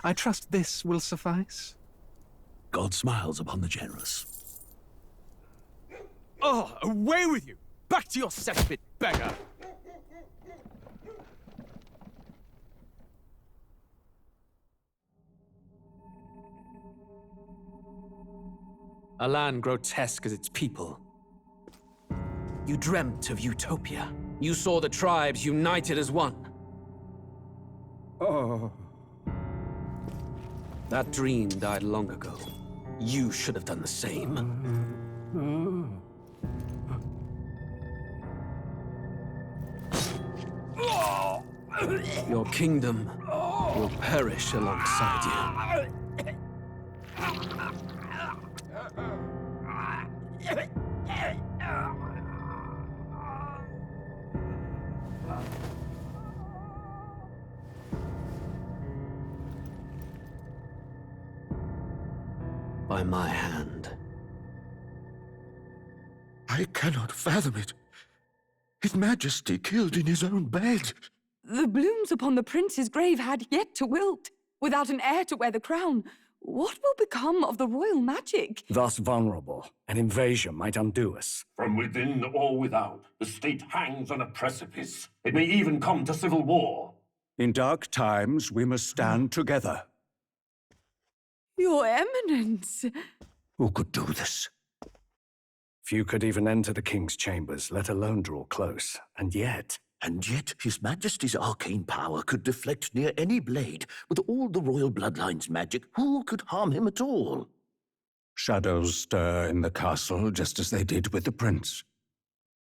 I trust this will suffice. God smiles upon the generous. Oh, away with you! Back to your cesspit, beggar! A land grotesque as its people. You dreamt of utopia. You saw the tribes united as one. Oh. That dream died long ago. You should have done the same. Your kingdom will perish alongside you. By my hand. I cannot fathom it. His Majesty killed in his own bed. The blooms upon the prince's grave had yet to wilt. Without an heir to wear the crown, what will become of the royal magic? Thus vulnerable, an invasion might undo us. From within or without, the state hangs on a precipice. It may even come to civil war. In dark times, we must stand together. Your Eminence! Who could do this? Few could even enter the king's chambers, let alone draw close. And yet His Majesty's arcane power could deflect near any blade. With all the royal bloodline's magic, who could harm him at all? shadows stir in the castle just as they did with the prince.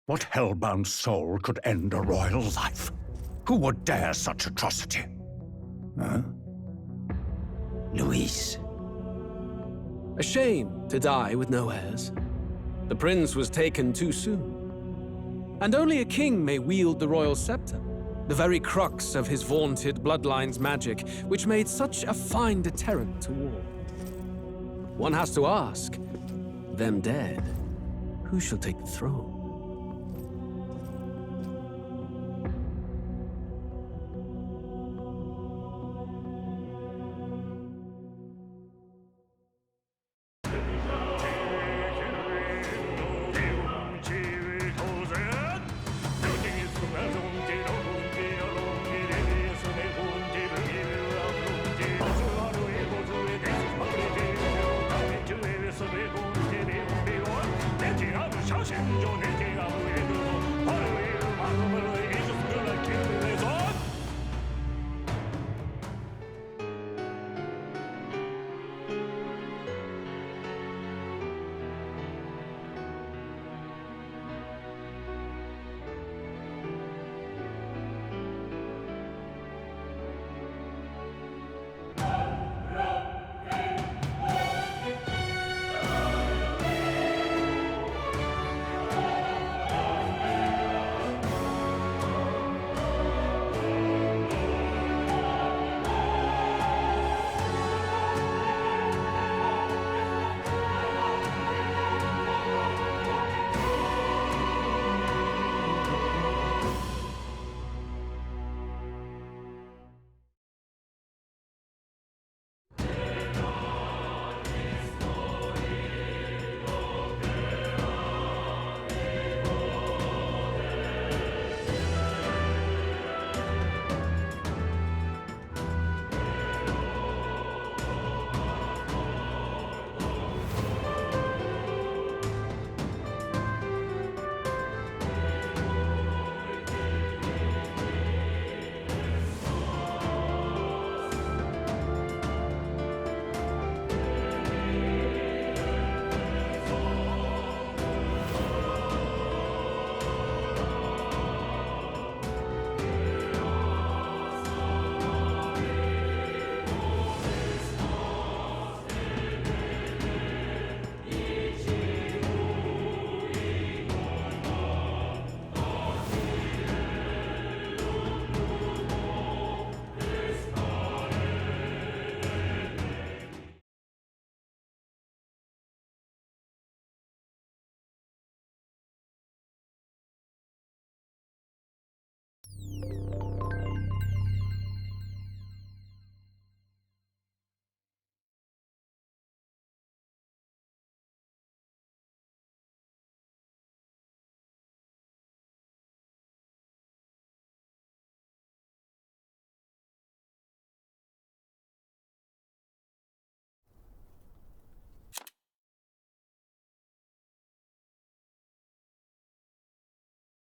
What hellbound soul could end a royal life? Who would dare such atrocity? Huh? Luis. A shame to die with no heirs. The prince was taken too soon. And only a king may wield the royal scepter, the very crux of his vaunted bloodline's magic, which made such a fine deterrent to war. One has to ask, them dead, who shall take the throne?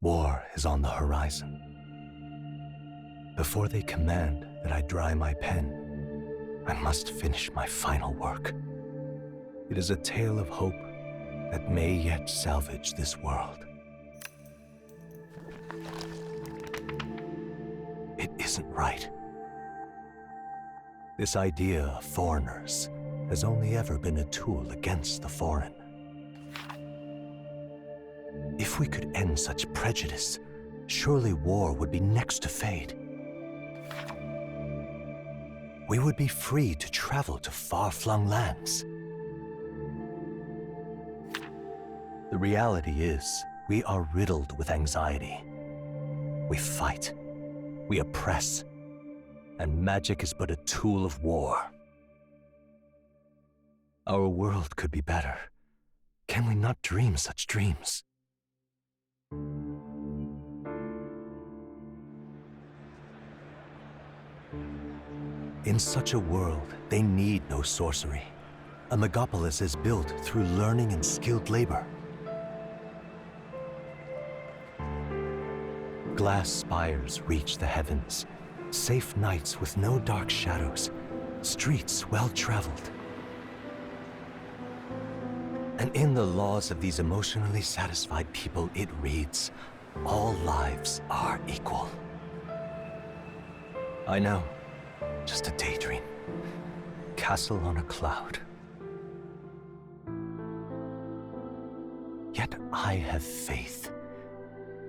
War is on the horizon. Before they command that I dry my pen, I must finish my final work. It is a tale of hope that may yet salvage this world. It isn't right. This idea of foreigners has only ever been a tool against the foreign. If we could end such prejudice, surely war would be next to fade. We would be free to travel to far-flung lands. The reality is, we are riddled with anxiety. We fight, we oppress, and magic is but a tool of war. Our world could be better. Can we not dream such dreams? In such a world, they need no sorcery. A megapolis is built through learning and skilled labor. Glass spires reach the heavens, safe nights with no dark shadows, streets well-traveled. And in the laws of these emotionally satisfied people, it reads, all lives are equal. I know, just a daydream. Castle on a cloud. Yet I have faith.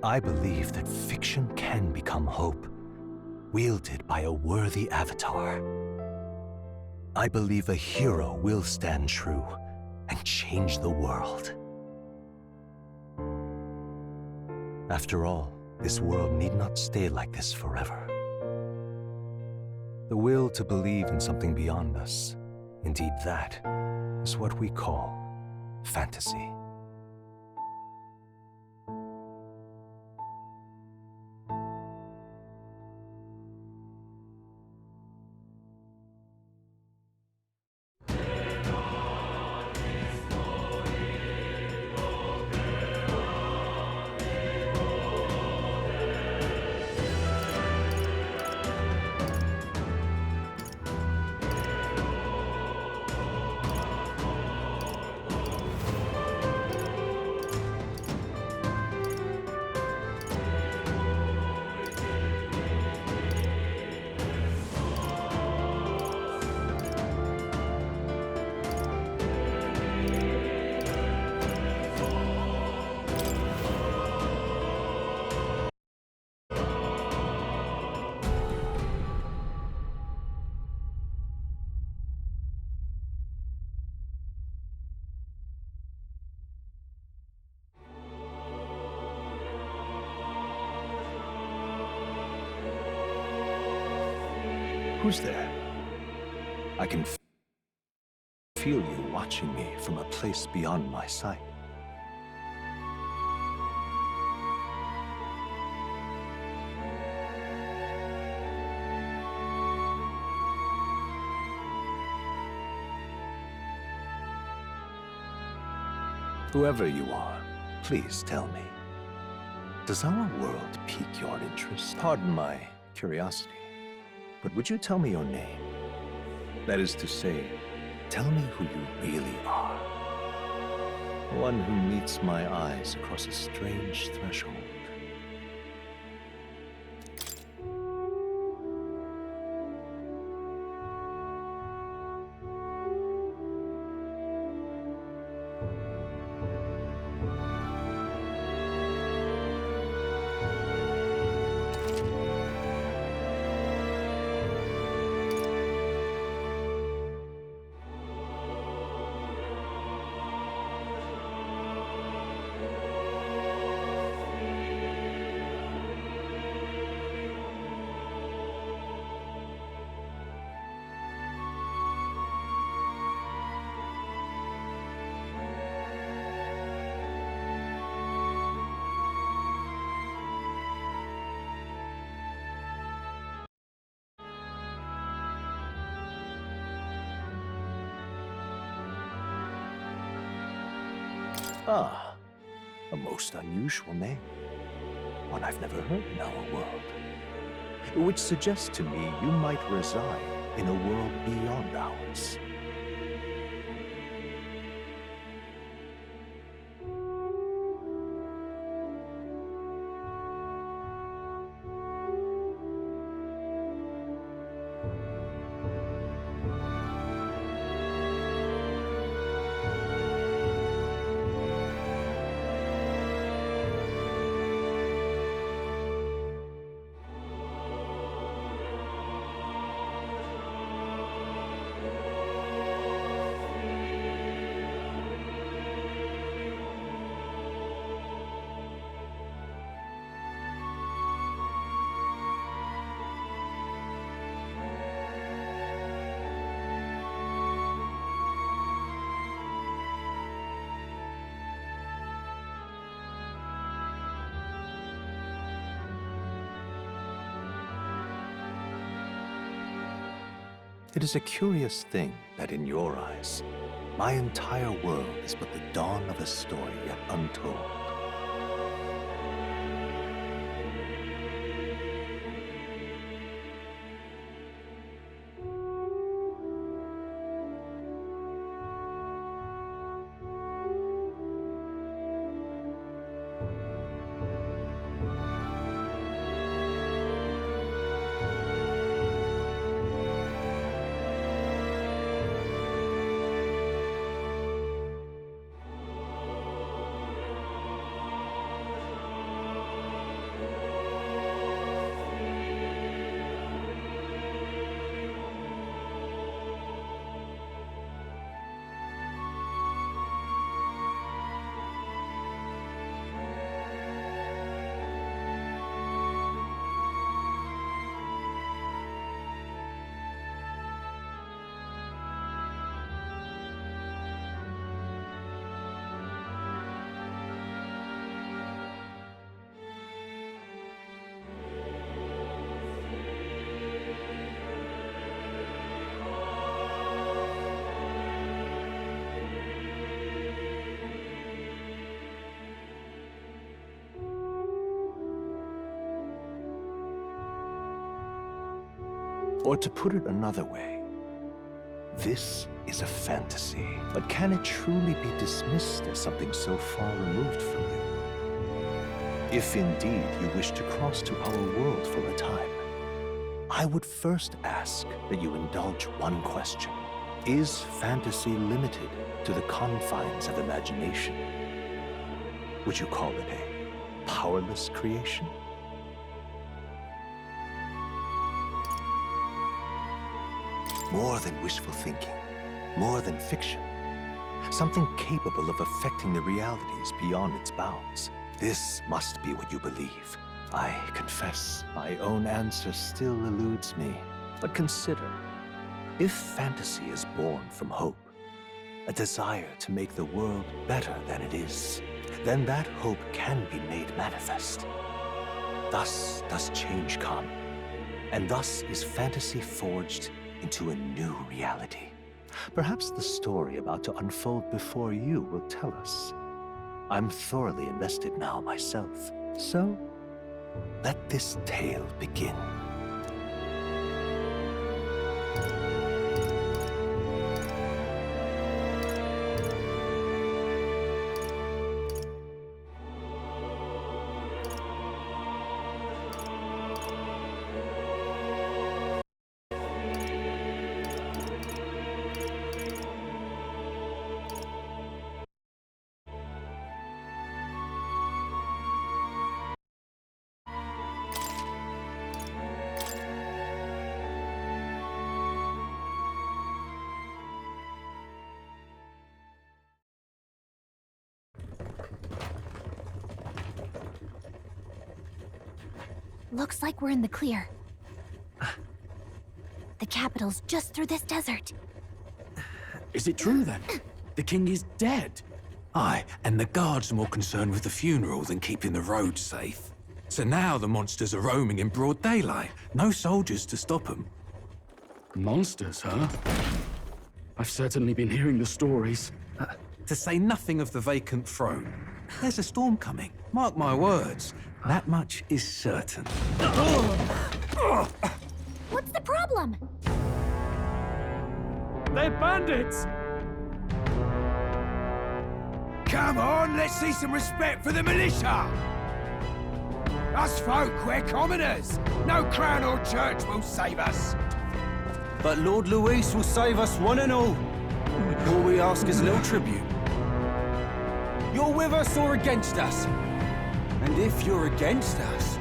I believe that fiction can become hope, wielded by a worthy avatar. I believe a hero will stand true and change the world. After all, this world need not stay like this forever. The will to believe in something beyond us, indeed that, is what we call fantasy. Who's there? I can feel you watching me from a place beyond my sight. Whoever you are, please tell me. Does our world pique your interest? Pardon my curiosity. But would you tell me your name? That is to say, tell me who you really are. One who meets my eyes across a strange threshold. Ah, a most unusual name. one I've never heard in our world. Which suggests to me you might reside in a world beyond ours. It is a curious thing that in your eyes, my entire world is but the dawn of a story yet untold. Or to put it another way, this is a fantasy. But can it truly be dismissed as something so far removed from you? If indeed you wish to cross to our world for a time, I would first ask that you indulge one question. Is fantasy limited to the confines of imagination? Would you call it a powerless creation? More than wishful thinking, more than fiction. Something capable of affecting the realities beyond its bounds. This must be what you believe. I confess, my own answer still eludes me. But consider, if fantasy is born from hope, a desire to make the world better than it is, then that hope can be made manifest. Thus does change come, and thus is fantasy forged into a new reality. Perhaps the story about to unfold before you will tell us. I'm thoroughly invested now myself, so let this tale begin. Looks like we're in the clear. The capital's just through this desert. Is it true then? The king is dead? Aye, and the guards are more concerned with the funeral than keeping the roads safe. So now the monsters are roaming in broad daylight. No soldiers to stop them. Monsters, huh? I've certainly been hearing the stories. To say nothing of the vacant throne. There's a storm coming. Mark my words. That much is certain. What's the problem? They're bandits! Come on, let's see some respect for the militia! Us folk, we're commoners. No crown or church will save us. But Lord Luis will save us one and all. All we ask is a little tribute. You're with us or against us? And if you're against us...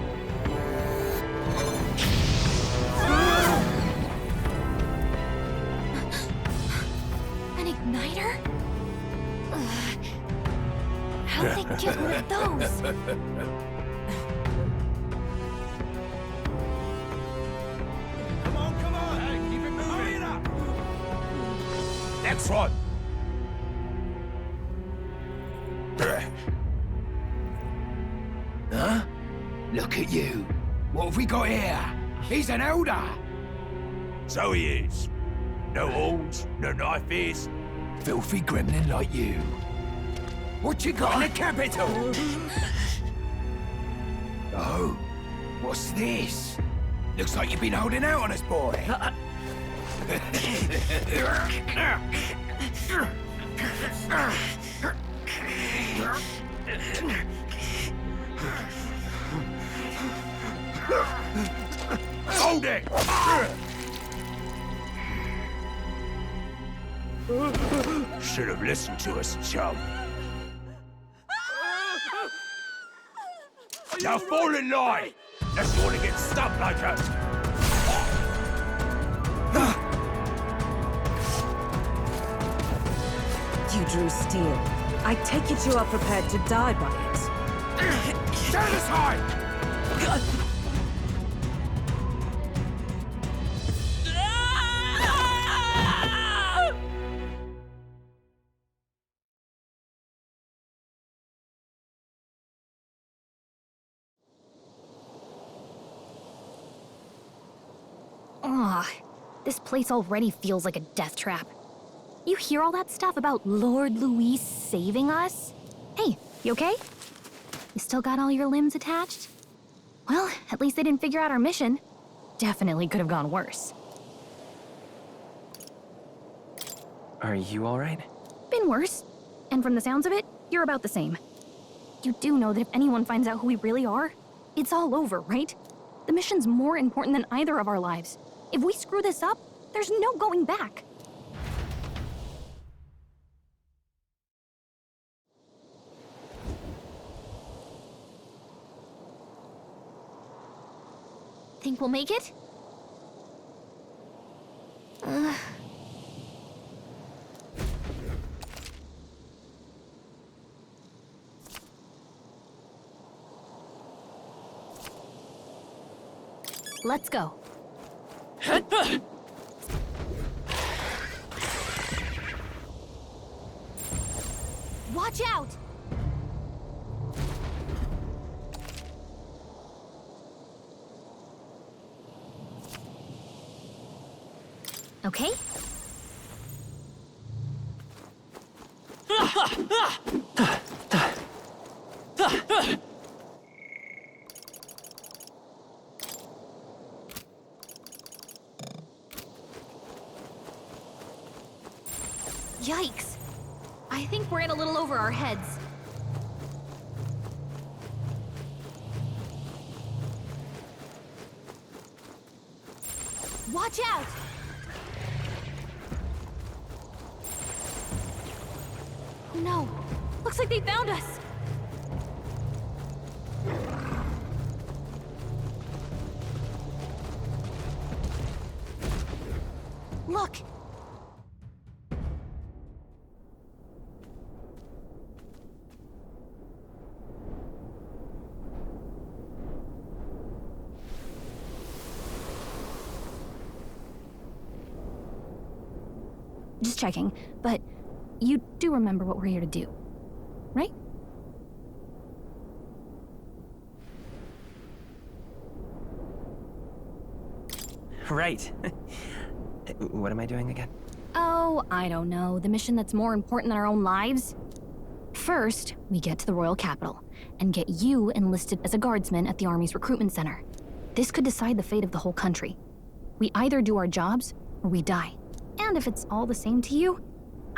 An igniter? Ugh. How'd they get one of those? Come on, hey, keep it moving. Hurry it up. Next one. Huh? Look at you. What have we got here? He's an elder. So he is. No horns, no knife is. Filthy gremlin like you. What you got in the capital? Oh, what's this? Looks like you've been holding out on us, boy. Hold it! Should have listened to us, chum. Now fall in line! Unless you want to get stuck like us. You drew steel. I take it you are prepared to die by it. Stand aside! Ugh, this place already feels like a death trap. You hear all that stuff about Lord Luis saving us? Hey, you okay? You still got all your limbs attached? Well, at least they didn't figure out our mission. Definitely could have gone worse. Are you alright? Been worse. And from the sounds of it, you're about the same. You do know that if anyone finds out who we really are, it's all over, right? The mission's more important than either of our lives. If we screw this up, there's no going back. Think we'll make it? Let's go. Watch out! Okay? Yikes! I think we're in a little over our heads. Watch out! Oh no! Looks like they found us! Look! Just checking, but you do remember what we're here to do, right? Right. What am I doing again? Oh, I don't know. The mission that's more important than our own lives? First, we get to the royal capital and get you enlisted as a guardsman at the army's recruitment center. This could decide the fate of the whole country. We either do our jobs or we die. And if it's all the same to you,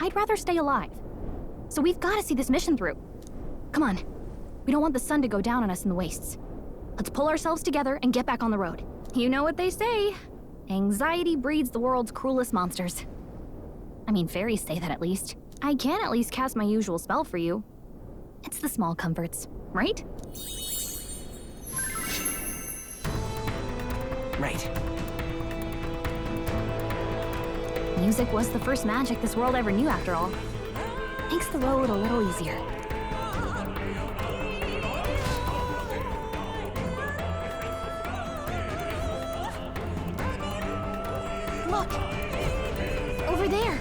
I'd rather stay alive. So we've got to see this mission through. Come on. We don't want the sun to go down on us in the wastes. Let's pull ourselves together and get back on the road. You know what they say. Anxiety breeds the world's cruelest monsters. I mean, fairies say that at least. I can at least cast my usual spell for you. It's the small comforts, right? Right. Music was the first magic this world ever knew, after all. Makes the road a little easier. Look! Over there!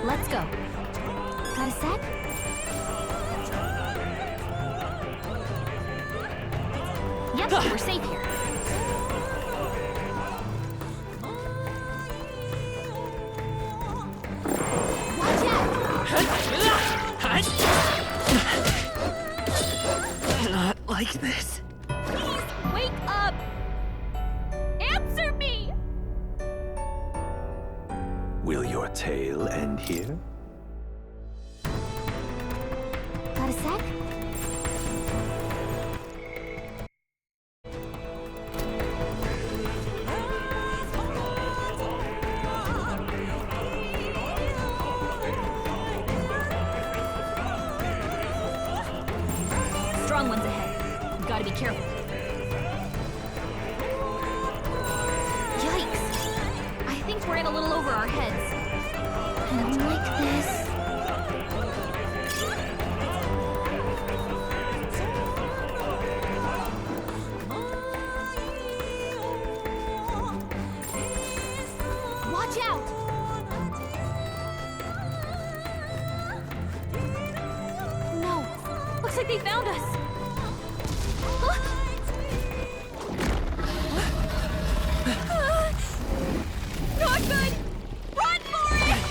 Let's go. Got a sec? Yep, we're safe here. Not like this. Please, wake up! Answer me! Will your tale end here? Got a sec? Strong ones ahead. We've got to be careful. Yikes! I think we're in a little over our heads. I don't like this. Watch out! No! Looks like they found us! Not good! Run for it!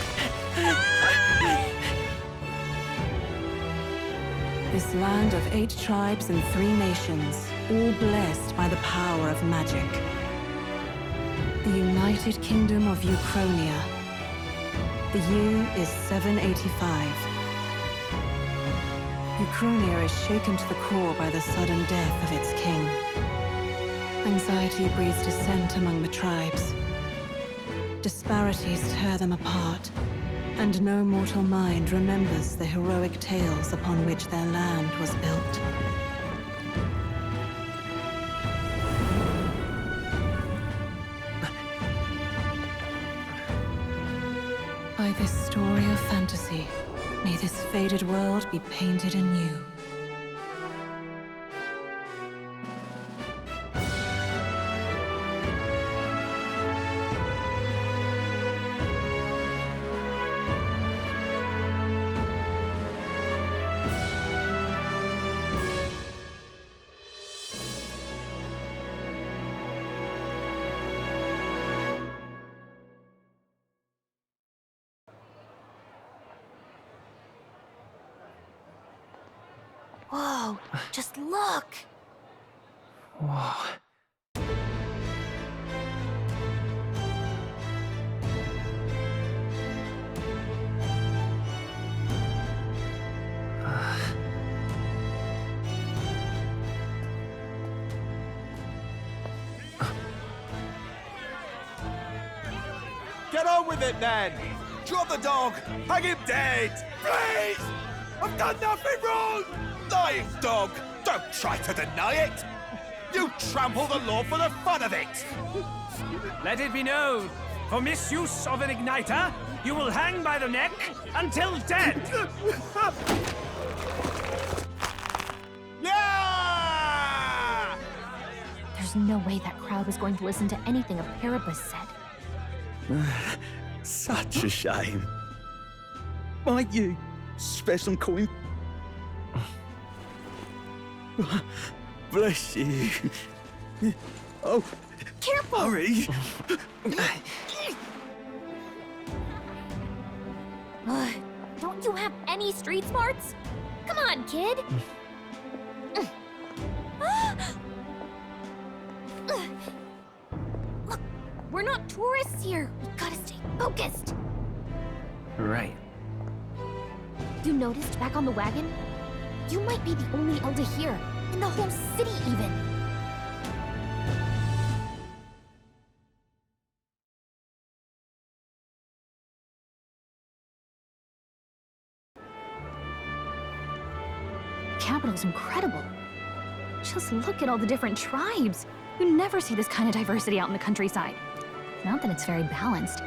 This land of 8 tribes and 3 nations, all blessed by the power of magic. The United Kingdom of Uchronia. The year is 785. Uchronia is shaken to the core by the sudden death of its king. Anxiety breeds dissent among the tribes. Disparities tear them apart, and no mortal mind remembers the heroic tales upon which their land was built. By this story of fantasy, may this faded world be painted anew. Whoa, just look! Whoa. Get on with it, then! Drop the dog! Hang him dead! Please! I've done nothing wrong! Lying dog! Don't try to deny it! You trample the law for the fun of it! Let it be known, for misuse of an igniter, you will hang by the neck until dead! Yeah! There's no way that crowd was going to listen to anything a Paribus said. Such a shame. Might you spare some coin? Bless you. Oh, careful! Hurry! you have any street smarts? Come on, kid. Look, we're not tourists here. We gotta stay focused. Right. You noticed back on the wagon? You might be the only Elder here, in the whole city even. The capital's incredible. Just look at all the different tribes. You never see this kind of diversity out in the countryside. Not that it's very balanced.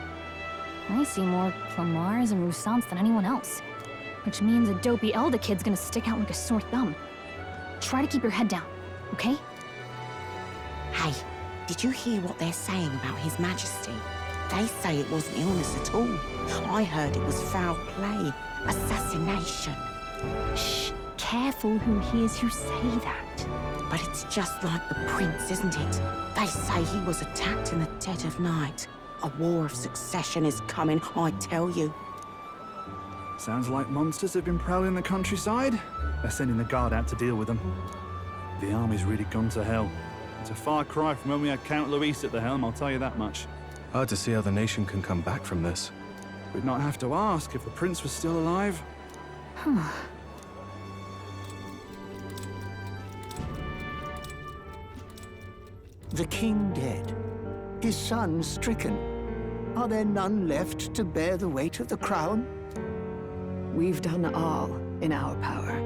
I see more Clamars and Roussants than anyone else. Which means a dopey Elder kid's gonna stick out like a sore thumb. Try to keep your head down, okay? Hey, did you hear what they're saying about His Majesty? They say it wasn't illness at all. I heard it was foul play, assassination. Shh, careful who hears you say that. But it's just like the prince, isn't it? They say he was attacked in the dead of night. A war of succession is coming, I tell you. Sounds like monsters have been prowling the countryside. They're sending the guard out to deal with them. The army's really gone to hell. It's a far cry from when we had Count Luis at the helm, I'll tell you that much. Hard to see how the nation can come back from this. We'd not have to ask if the prince was still alive. The king dead, his son stricken. Are there none left to bear the weight of the crown? We've done all in our power,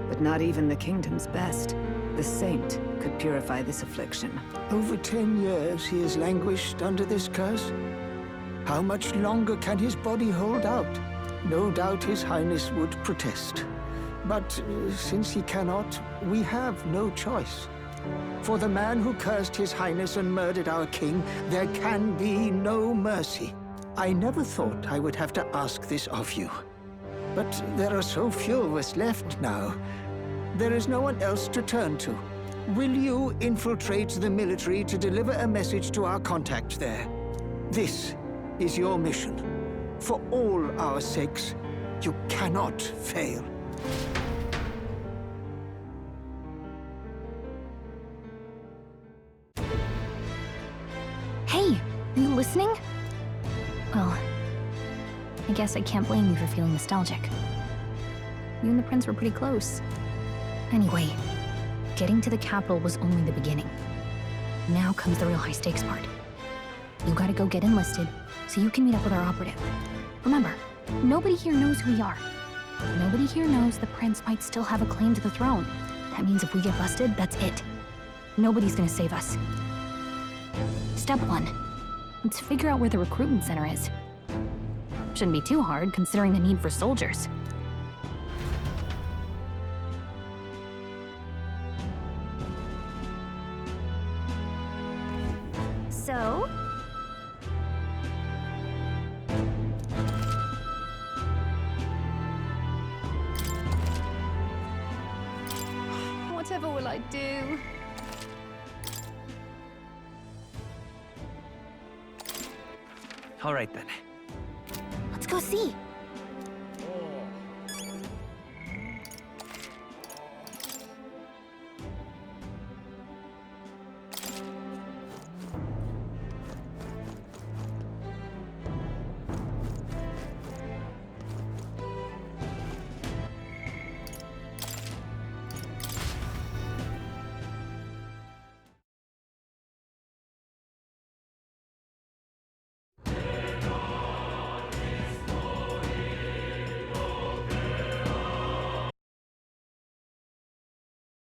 but not even the kingdom's best. The saint could purify this affliction. Over 10 years he has languished under this curse. How much longer can his body hold out? No doubt his highness would protest. But since he cannot, we have no choice. For the man who cursed his highness and murdered our king, there can be no mercy. I never thought I would have to ask this of you. But there are so few of us left now. There is no one else to turn to. Will you infiltrate the military to deliver a message to our contact there? This is your mission. For all our sakes, you cannot fail. Hey, you listening? Well, I guess I can't blame you for feeling nostalgic. You and the prince were pretty close. Anyway, getting to the capital was only the beginning. Now comes the real high-stakes part. You gotta go get enlisted, so you can meet up with our operative. Remember, nobody here knows who we are. Nobody here knows the prince might still have a claim to the throne. That means if we get busted, that's it. Nobody's gonna save us. Step 1. Let's figure out where the recruitment center is. Shouldn't be too hard, considering the need for soldiers. So? Whatever will I do? All right then. Let's go see.